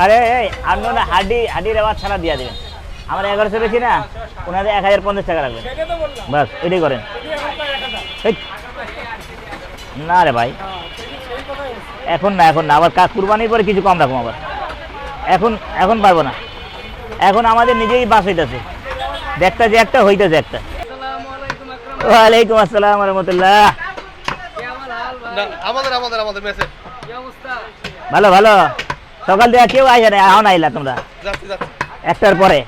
আরে এই আপনারা হাডির আওয়াজ ছাড়া দিয়ে দেবেন। আমরা 1100 বেশি না, ওনাদের 1050 টাকা রাখবেন, বাস এটাই করেন। না রে ভাই, এখন না, আবার কুরবানির পরে কিছু কম রাখবো আবার। এখন পারবো না, এখন আমাদের নিজেই বাস হইতেছে, দেখতে যে একটা হইতেছে একটা। ওয়ালাইকুম আসসালাম রহমতুল্লাহ। ভালো ভালো, সকাল থেকে কেউ আসে না, এখন আইলা তোমরা একটার পরে,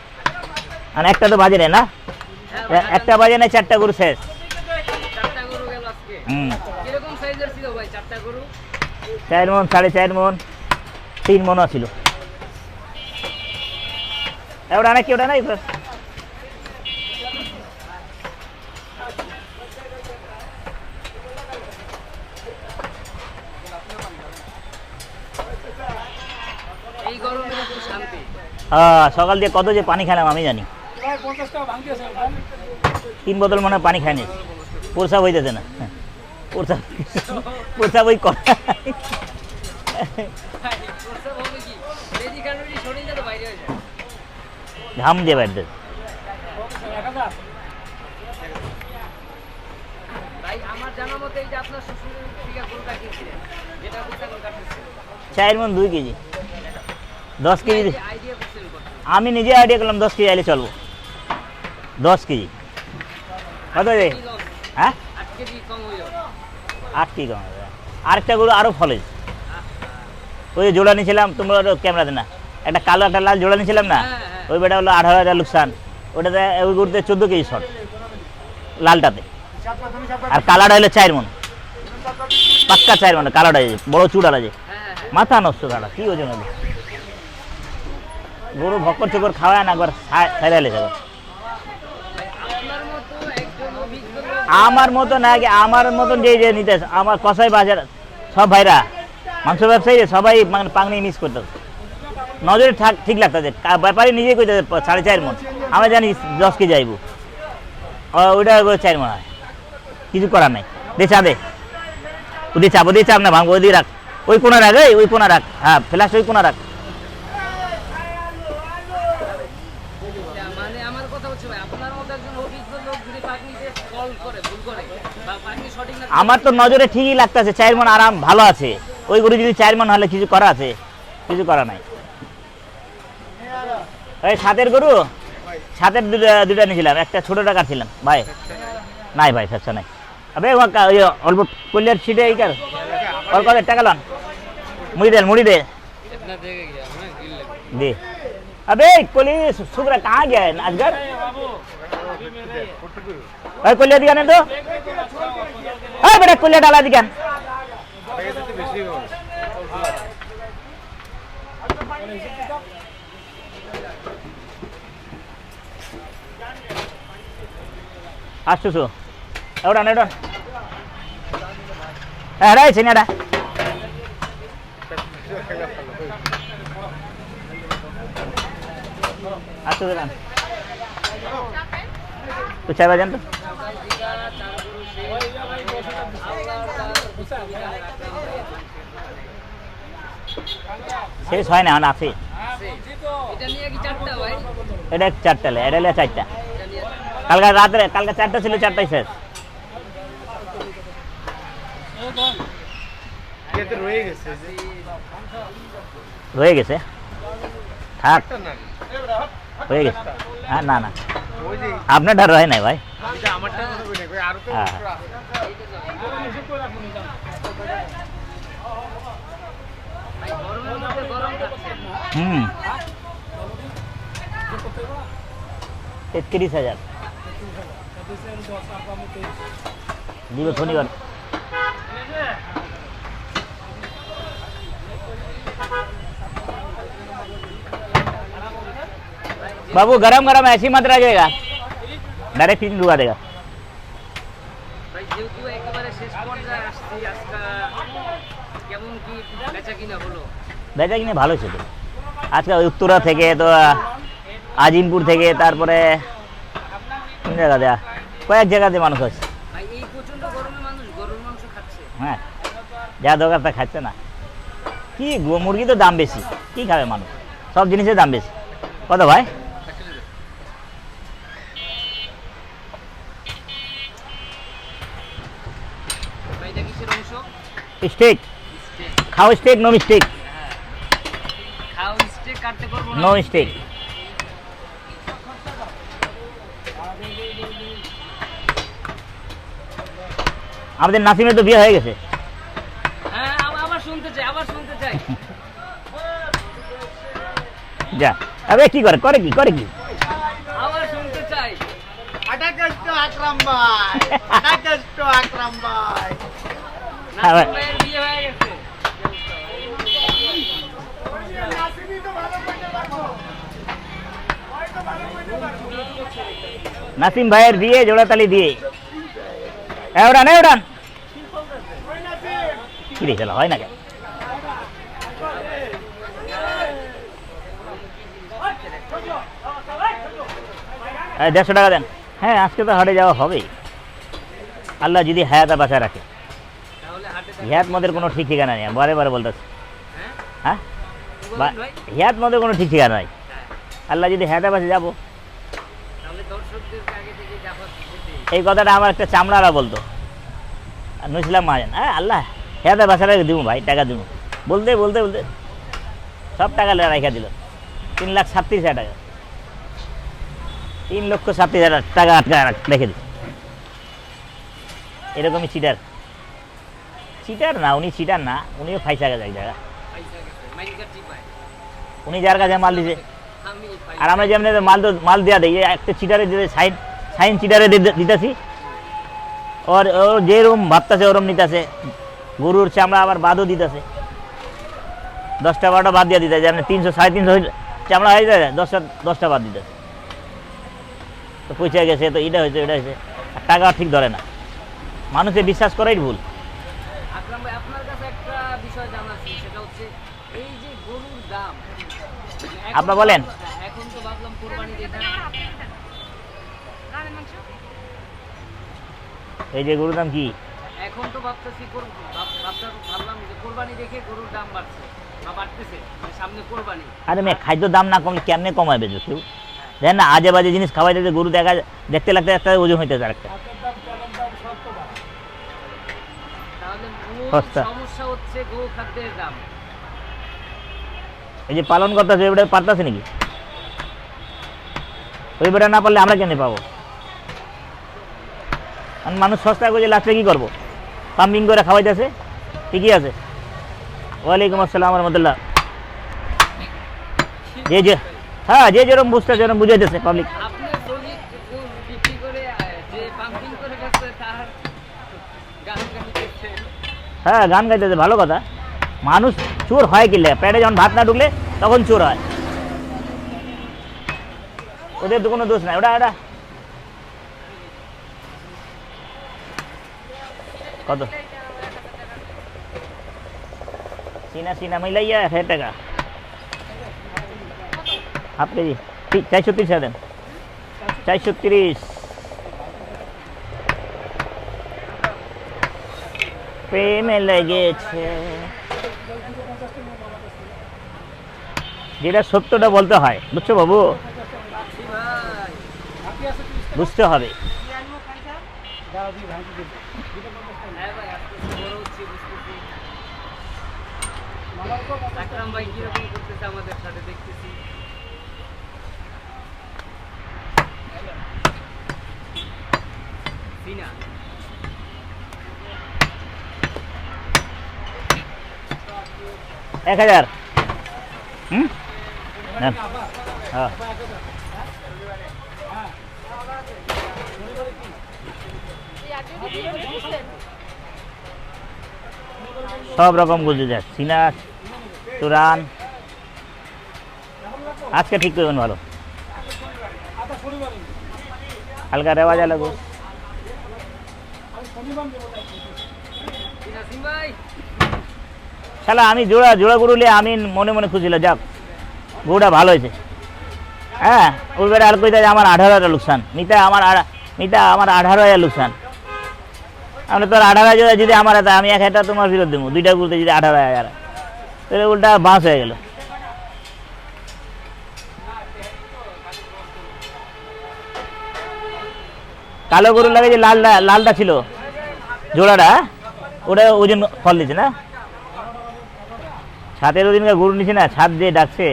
আর একটা তো বাজে না, একটা বাজে না, 4টা গরু শেষ। হুম, 4 মন, 4.5 মন, 3 মনও ছিল। ওটা নাকি ওটা নাই, সকাল দিয়ে কত যে পানি খেলাম আমি জানি। 3 বোতল মনে পানি খায়নি, প্রসাব হইতেছে না, প্রসাব ওই ঘাম দিয়ে বাইরে। চার মন 2 কেজি, 10 কেজি। আমি নিজে আইডিয়া করলাম 10 কেজি আইলে চলবো। 10 কেজি কত রে? হ্যাঁ 8 কেজি কম হবে। আরেকটা গরু আরো ফলে, ওই জোড়া নিয়েছিলাম, তোমরা ক্যামেরাতে না, একটা কালো একটা লাল জোড়া নিয়েছিলাম না, ওই বেটা হলো 18,000 লোকসান। ওটাতে ওই গরুতে 14 কেজি শর্ট, লালটাতে। আর কালাটা হলো 4 মন, পাক্কা 4 মন কালাটা, বড় চুড়ালা যে, মাথা নষ্ট কালা, কি ওজন হবে। গরু ভক্কর চকর খাওয়ায় না, একবার সাইরালে যাবে। আমার মতো না, আমার মতন যে নিতে আমার কসাই বাজার সব ভাইরা মাংস ব্যবসায়ী সবাই মানে পাংনি মিস করতে, নজরে ঠিক লাগতেছে। ব্যাপারী নিজেই কইতে 4.5 মন, আমরা জানি 10 কেজি যাইব, ওইটা 4 মন হয়, কিছু করার নাই। দে চা দে, ওদিকে চাপ, ওদিকে চাপ না, ভাঙবো, ওদিকে রাখ, ওই কোনা রাখ, ওই কোনা রাখ, হ্যাঁ ফ্ল্যাশ ওই কোনা রাখ। আমার তো নজরে ঠিকই লাগতেছে 4 মন আরাম ভালো আছে। ওই গরু যদি 4 মন হলে কিছু করা আছে, কিছু করা নাই। ওই সাতের গরু, সাতের দুটা নিয়েছিলাম, একটা ছোটটা কাটছিলাম ভাই, নাই ভাই ফেসা নাই। আবে অল্প কল্যাণ সিটে এই কার ওর কত টাকা লন, মুড়ি দে दे। अबे कोली सुगरा कहाँ गया है नाचगर? अरे कोलिया दिखाने दो, अरे बेटा कोलिया डाला दिखा। Astusu, orang ada. Ada sini ada. Astusu kan. Tuh cara jangan tuh. শেষ হয় না এখন আছে। এটা নিয়ে কি চারটা ভাই? এটা চারটা লে, এটা লে চারটা। কালকে রাতে কালকে চারটা ছিল, চারটাই শেষ। কেতে রয়ে গেছে থাক হয়ে গেছে। হ্যাঁ না না আপনারটা রয়ে নাই ভাই, হুম 33,000 দিব শনিবার। बाबू गरम गरम ऐसी मत रखेगा, डायरेक्ट फिर डुबा देगा। বেচা কিনে ভালো ছিল আজকে। উত্তরা থেকে তো আজিমপুর থেকে, তারপরে কোন জায়গা দেয়া কয়েক জায়গাতে মানুষ আছে। হ্যাঁ যা দরকার তা খাচ্ছে না। কি মুরগি তো দাম বেশি, কি খাবে মানুষ, সব জিনিসের দাম বেশি। কত ভাই? স্টেক খাও, steak no mistake, no mistake. আমাদের নাসিমের তো বিয়ে হয়ে গেছে। যা আরে কি করে করে কি করে কি আবার শুনতে চাই। আটাকষ্ট আকরাম ভাই, আটাকষ্ট আকরাম ভাই। নাসিম ভাইয়ের বিয়ে হয়ে গেছে। নাসিম ভাইয়ের বিয়ে জোড়াতালি দিয়ে উড়ান উড়ান কি রে খেলা হয় না কেন? 150 টাকা দেন। হ্যাঁ আজকে তো হাটে যাওয়া হবেই, আল্লাহ যদি হায়াতা বাঁচা রাখে। হিয়াত মদের কোনো ঠিক ঠিকানা নেই, বারে বারে বলতেছে। হ্যাঁ হিয়াত মদের কোনো ঠিক ঠিকানা নাই, আল্লাহ যদি হায়াতা বাঁচে যাবো। এই কথাটা আমার একটা চামড়ারা বলতো, নুসলাম মাজান, হ্যাঁ আল্লাহ হেয়াতে বাসা রেখে দিব ভাই, টাকা দিব। বলতে বলতে বলতে সব টাকা রেখা দিল, 3,37,000 টাকা, 3,37,000 টাকা আটকা রেখে দিল। এরকমই চিটার, চিটার না উনি, চিটার না উনিও ফাইসা গেছে এক জায়গা। উনি যার কাছে মাল দিছে আর আমরা যেমন মাল দেওয়া দিই, একটা চিটারে দিতে সাইন চিটারে দিতেছি, ওর যেরকম ভাবতেছে ওরম নিতেছে। গরুর চামড়া আবার বাদও দিতেছে, 10টা 12টা বাদ দিয়ে দিতে, যেন 300 350 চামড়া হয়ে যায়, 10টা বাদ দিতেছে। তো পৌঁছে গেছে, তো এটা হয়েছে এটা হয়েছে, আর টাকা ঠিক ধরে না, মানুষে বিশ্বাস করাই ভুল। আকরাম ভাই আপনার কাছে একটা বিষয় জানার ছিল, সেটা হচ্ছে এই যে গরুর দাম আপনারা বলেন। এখন তো ভাবলাম কুরবানি দেখেন, এই যে গরুর দাম কি এখন তো ভাবতেছি ভাবলাম যে কুরবানি দেখে গরুর দাম বাড়ছে বা বাড়তেছে, মানে সামনে কুরবানি। আরে মেয়ে খাদ্য দাম না কমলে কেমনে কমাবে কেউ? দেখেন না আজে বাজে জিনিস খাওয়াই দিতে, গরু দেখতে লাগতে একটা ওজন হইতেছে আরেকটা। তাহলে মূল সস্তা। সমস্যা হচ্ছে গো খাদ্যের দাম। এই যে পালন করতেছে ওইটা পারতেছে নাকি? ওই বেটা না পারলে আমরা কেন পাবো? মানুষ সস্তা করে লাস্টে কি করবো? পাম্পিং করে খাওয়াইতেছে, ঠিকই আছে। ওয়ালাইকুম আসসালাম রহমতুল্লাহ। যে হ্যাঁ যে যেরকম বুঝতে যেরকম বুঝাইতেছে পাবলিক। আপনি শ্রমিক বিক্রি করে যে পাম্পিং করে গেছে তার গান গাইতেছে। হ্যাঁ গান গাইতেছে, ভালো কথা। মানুষ চোর হয় কি লেগে? পেটে যখন ভাত না ঢুকলে তখন চোর হয়, ওদের তো কোনো দোষ নাই। ওটা কত সিনা মিলাইয়া 1000 টাকা হাফ কেজি, 430 দেন, 430। প্রেমে লেগেছে, যেটা সত্যটা বলতে হয়, বুঝছো বাবু? বুঝতে হবে। আকরাম ভাই কিরকম করতেছে আমাদের সাথে দেখতেছি। সিনা 1000। হ্যাঁ সব রকম গুজি যায়, সিনা তুরান। আজকে ঠিক করবেন ভালো, হালকা রেওয়াজ লাগো। শালা আমি জোড়া গরু নিয়ে আমি মনে মনে খুঁজছিল, যাক গরুটা ভালো হয়েছে। হ্যাঁ ওই বেড়ে আর কইতে আমার 18,000 লোকসান, মিতা আমার 18,000 লোকসান। আমি তোর 18,000 যদি আমার, আমি 1,000 তোমার ফেরত দেবো, দুইটা গরুতে যদি 18,000। তাহলে উল্টা বাঁশ হয়ে গেল। কালো গরুর লাগে যে লালটা ছিল জোড়াটা, ওটা ওজন ফল দিচ্ছে না। ছাদের ওদিনকার গরু নিছে না, ছাদ দিয়ে ডাকছে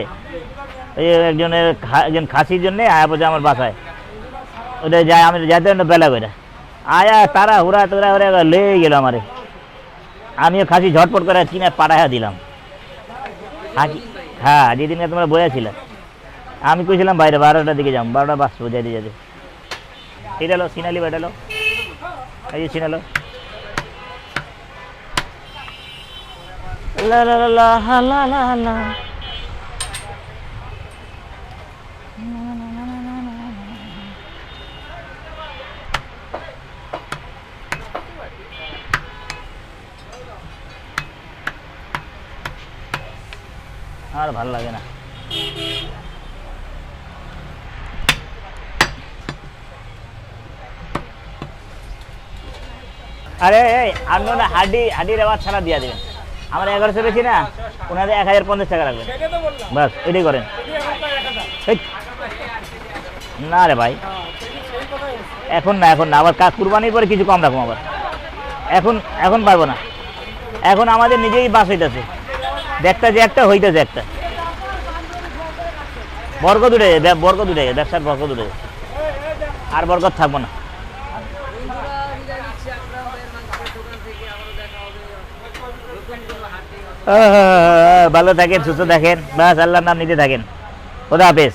ওই একজন খাসির জন্যে আয়া পড়ছে আমার বাসায়। ওটা যায়, আমি যাইতে বেলা করে আয়া তারা হুরা তোরা ওরা লেগে গেল আমারে। আমিও খাসি ঝটপট করে কিনে পাঠাইয়া দিলাম। হ্যাঁ, যেদিনকে তোমরা বইয়াছিল আমি কইছিলাম বাইরে 12টার দিকে যাম, 12টা বাজবো যাইতে যাইতে। এটা লো সিনালি বেটালো, এই যে সিনালো। লা লা লা লা লা লা লা। আর ভালো লাগে না। আরে আপনারা হাডি রেওয়াজ ছাড়া দিয়া দেবেন। আমরা 1100 বেশি না, ওনাদের 1050 টাকা রাখবেন, বাস এটাই করেন। না রে ভাই, এখন না, আবার কুরবানির পরে কিছু কম রাখবো আবার। এখন পারবো না, এখন আমাদের নিজেই বাস হইতেছে, দেখতেছে একটা হইতেছে একটা। বরকত উঠে ব্যবসার বরকত উঠে, আর বরকত থাকবো না। ভালো থাকেন, সুস্থ থাকেন, বাস আল্লাহর নাম নিতে থাকেন। খোদা হাফেজ।